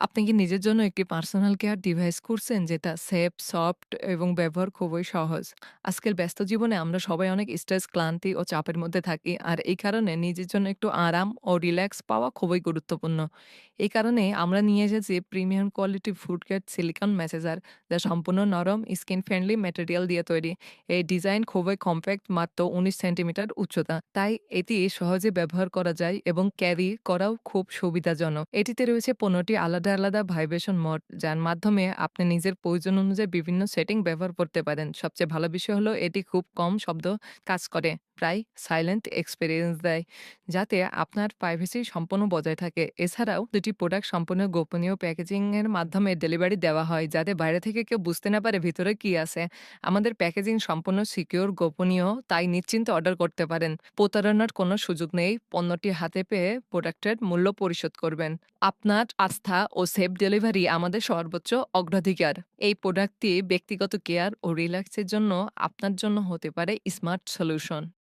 আপনি কি নিজের জন্য একটি পার্সোনাল কেয়ার ডিভাইস করছেন যেটা সেফ, সফট এবং ব্যবহার খুবই সহজ? আজকের ব্যস্ত জীবনে আমরা সবাই অনেক স্ট্রেস, ক্লান্তি ও চাপের মধ্যে থাকি। আর এই কারণে নিজের জন্য একটু আরাম ও রিল্যাক্স পাওয়া খুবই গুরুত্বপূর্ণ। এই কারণে আমরা নিয়ে এসেছি premium quality food grade silicone massager, যা সম্পূর্ণ নরম, স্কিন ফ্রেন্ডলি ম্যাটেরিয়াল দিয়ে তৈরি। এই ডিজাইন খুবই কম্প্যাক্ট, মাত্র ১৯ সেন্টিমিটার উচ্চতা। তাই এটি সহজে ব্যবহার করা যায় এবং ক্যারি করাও খুব সুবিধাজনক। এটিতে রয়েছে ১৫টি আলাদা, আলাদা ভাইব্রেশন মোড, যার মাধ্যমে আপনি নিজের প্রয়োজন অনুযায়ী বিভিন্ন সেটিং ব্যবহার করতে পারেন। সবচেয়ে ভালো বিষয় হলো এটি খুব কম শব্দ কাজ করে, প্রায় সাইলেন্ট এক্সপেরিয়েন্স দেয়, যাতে আপনার প্রাইভেসি সম্পূর্ণ বজায় থাকে। এছাড়াও দুটি প্রোডাক্ট সম্পূর্ণ গোপনীয় প্যাকেজিং এর মাধ্যমে ডেলিভারি দেওয়া হয়, যাতে বাইরে থেকে কেউ বুঝতে না পারে ভিতরে কি আছে। আমাদের প্যাকেজিং সম্পূর্ণ সিকিউর, গোপনীয়, তাই নিশ্চিন্তে অর্ডার করতে পারেন। প্রতারণার কোনো সুযোগ নেই। পণ্যটি হাতে পেয়ে প্রোডাক্টের মূল্য পরিশোধ করবেন। আপনার আস্থা ও সেফ ডেলিভারি আমাদের সর্বোচ্চ অগ্রাধিকার। এই প্রোডাক্টটি ব্যক্তিগত কেয়ার ও রিল্যাক্সের জন্য আপনার জন্য হতে পারে স্মার্ট সলিউশন।